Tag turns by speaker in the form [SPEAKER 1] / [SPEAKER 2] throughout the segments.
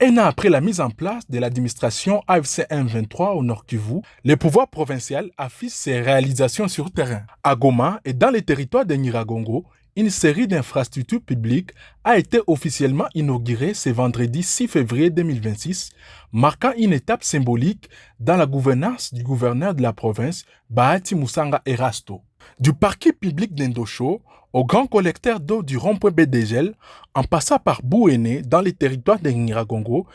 [SPEAKER 1] Un an après la mise en place de l'administration AFC M23 au Nord Kivu, le pouvoir provincial affiche ses réalisations sur terrain. À Goma et dans les territoires de Nyiragongo, une série d'infrastructures publiques a été officiellement inaugurée ce vendredi 6 février 2026, marquant une étape symbolique dans la gouvernance du gouverneur de la province, Bahati Musanga Erasto. Du parquet public d'Endosho au grand collecteur d'eau du rond-point Bédégel, en passant par Bouéné dans les territoires de Nyiragongo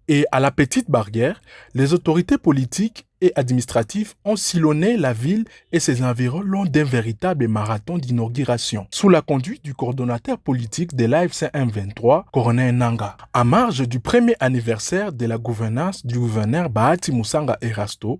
[SPEAKER 1] et à la Petite Barrière, les autorités politiques et administratives ont sillonné la ville et ses environs lors d'un véritable marathon d'inauguration, sous la conduite du coordonnateur politique de l'AFC M23, Colonel Nanga. En marge du premier anniversaire de la gouvernance du gouverneur Bahati Musanga Erasto,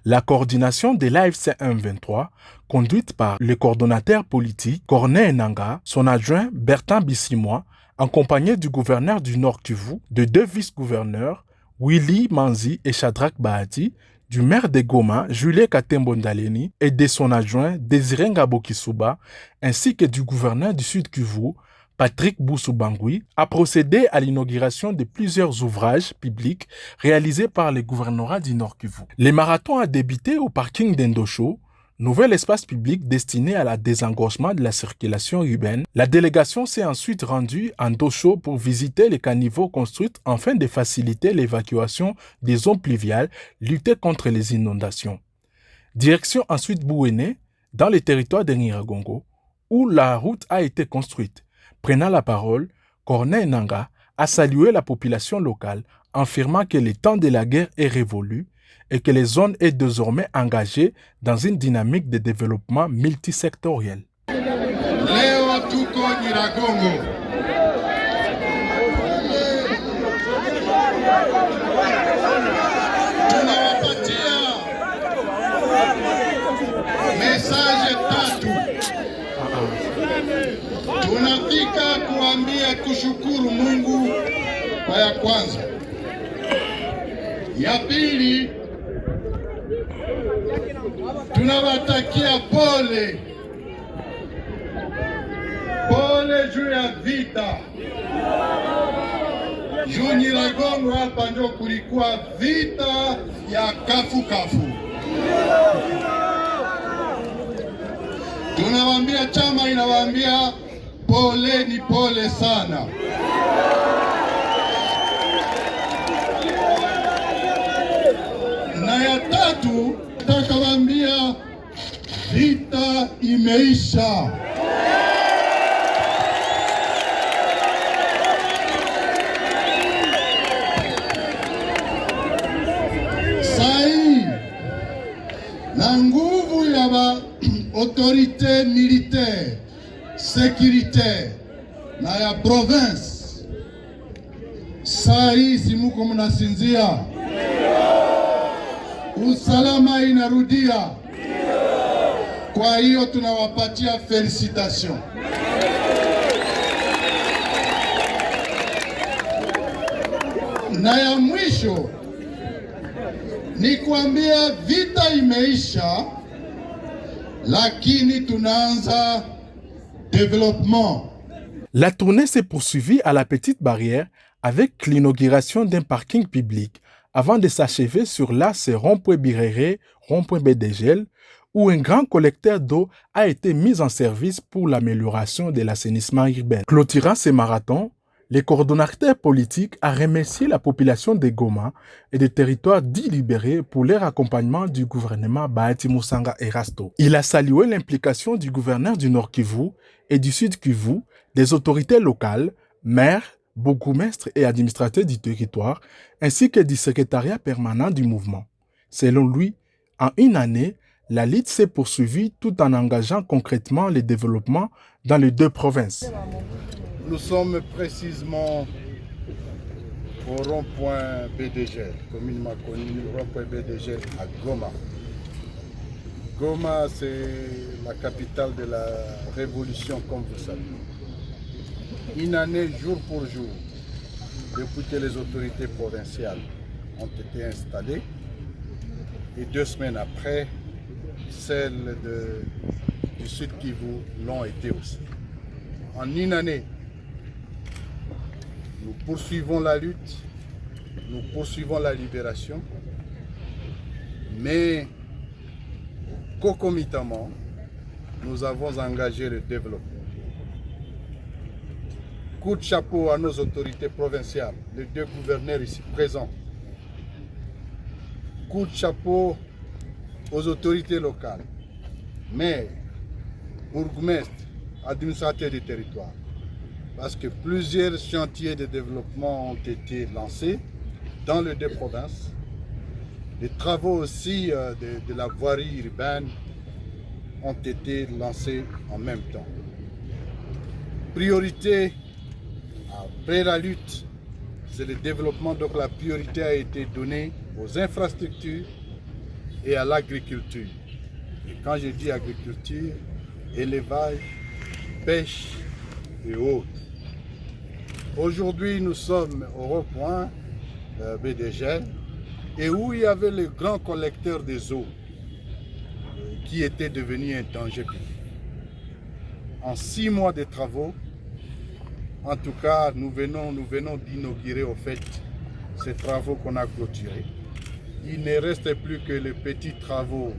[SPEAKER 1] la coordination de l'AFC M23, conduite par le coordonnateur politique, Colonel Nanga, son adjoint Bertrand Bissimois, accompagné du gouverneur du Nord Kivu, de deux vice-gouverneurs, Willy Manzi et Shadrach Bahati, du maire de Goma, Julien Katembondaleni, et de son adjoint, Désiré Ngabo-Kisuba, ainsi que du gouverneur du Sud Kivu, Patrick Boussou-Bangui, a procédé à l'inauguration de plusieurs ouvrages publics réalisés par le gouvernorat du Nord Kivu. Le marathon a débuté au parking d'Endosho, nouvel espace public destiné à la désengorgement de la circulation urbaine. La délégation s'est ensuite rendue en Ndosho pour visiter les caniveaux construits afin de faciliter l'évacuation des zones pluviales, lutter contre les inondations. Direction ensuite Bouéné, dans le territoire de Nyiragongo, où la route a été construite. Prenant la parole, Colonel Nanga a salué la population locale, affirmant que le temps de la guerre est révolu et que les zones est désormais engagée dans une dynamique de développement multisectoriel.
[SPEAKER 2] Leo tuko Nyiragongo. Tunawapatia message tatu. Tunafika kuambia kushukuru Mungu kwa ya kwanza. Ya pili, tunawatakia pole juu ya vita. Juu Nyiragongo hapa ndio kulikuwa vita ya kafu. Tunawaambia, chama inawaambia pole, ni pole sana. Na ya tatu, takawaambia vita imeisha. Sai na nguvu ya ba autorité militaire, sécuritaire na ya province, sai simuko mnasinzia, usalama inarudia. Kwa hiyo tunawapatia felicitation. Na ya mwisho ni kuambia vita imeisha, lakini tunaanza développement.
[SPEAKER 1] La tournée s'est poursuivie à la Petite Barrière avec l'inauguration d'un parking public avant de s'achever sur l'axe rond-point Biréré, rond-point Bédégel, où un grand collecteur d'eau a été mis en service pour l'amélioration de l'assainissement urbain. Clôturant ce marathon, le coordonnateur politique a remercié la population de Goma et des territoires dits libérés pour leur accompagnement du gouvernement Bahati Musanga Erasto. Il a salué l'implication du gouverneur du Nord Kivu et du Sud Kivu, des autorités locales, maires, bourgmestres et administrateurs du territoire, ainsi que du secrétariat permanent du mouvement. Selon lui, en une année, la lutte s'est poursuivie tout en engageant concrètement le développement dans les deux provinces.
[SPEAKER 2] Nous sommes précisément au rond-point BDG, communément connu rond-point BDG à Goma. Goma, c'est la capitale de la révolution, comme vous savez. Une année jour pour jour, depuis que les autorités provinciales ont été installées, et 2 semaines après, celles du Sud Kivu l'ont été aussi. En une année, nous poursuivons la lutte nous poursuivons la libération, mais concomitamment, nous avons engagé le développement. Coup de chapeau à nos autorités provinciales, les deux gouverneurs ici présents. Coup de chapeau aux autorités locales, maires, bourgmestres, administrateurs du territoire. Parce que plusieurs chantiers de développement ont été lancés dans les deux provinces. Les travaux aussi de la voirie urbaine ont été lancés en même temps. Priorité après la lutte, c'est le développement. Donc la priorité a été donnée aux infrastructures et à l'agriculture. Et quand je dis agriculture, élevage, pêche et autres. Aujourd'hui, nous sommes au rond-point BDG et où il y avait le grand collecteur des eaux qui était devenu un danger public. En 6 mois de travaux, en tout cas, nous venons d'inaugurer au fait ces travaux qu'on a clôturés. Il ne reste plus que les petits travaux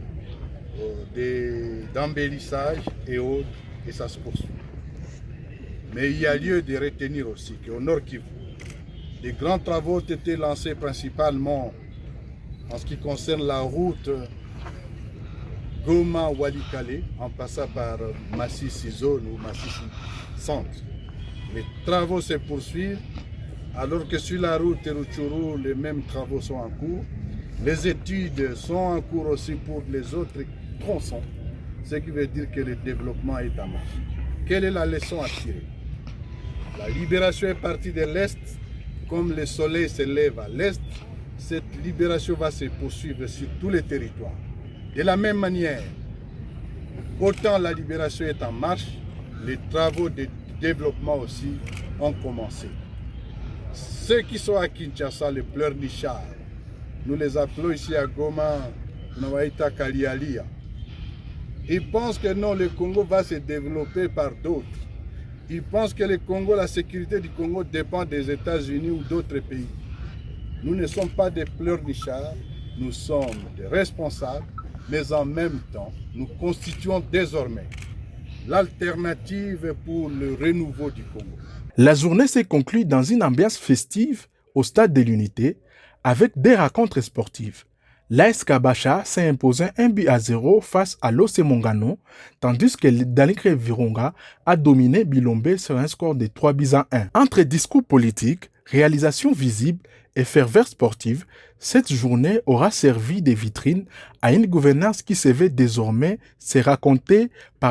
[SPEAKER 2] d'embellissage et autres, et ça se poursuit. Mais il y a lieu de retenir aussi qu'au Nord Kivu, des grands travaux ont été lancés principalement en ce qui concerne la route Goma-Walikale, en passant par Masisi-Zone ou Masisi-Centre. Les travaux se poursuivent, alors que sur la route Rutshuru, les mêmes travaux sont en cours. Les études sont en cours aussi pour les autres tronçons, ce qui veut dire que le développement est en marche. Quelle est la leçon à tirer? La libération est partie de l'Est, comme le soleil se lève à l'Est, cette libération va se poursuivre sur tous les territoires. De la même manière, autant la libération est en marche, les travaux de développement aussi ont commencé. Ceux qui sont à Kinshasa, les pleurnichards, nous les appelons ici à Goma, Nawaïta Kalialia. Ils pensent que non, le Congo va se développer par d'autres. Ils pensent que le Congo, la sécurité du Congo dépend des États-Unis ou d'autres pays. Nous ne sommes pas des pleurnichards, nous sommes des responsables, mais en même temps, nous constituons désormais l'alternative pour le renouveau du Congo.
[SPEAKER 1] La journée s'est conclue dans une ambiance festive au stade de l'Unité avec des rencontres sportives. L'AS Kabasha s'est imposé 1-0 face à l'OC Mongano, tandis que Dalikre Virunga a dominé Bilombe sur un score de 3-1. Entre discours politiques, réalisations visibles et ferveur sportive, cette journée aura servi de vitrine à une gouvernance qui se veut désormais se raconter par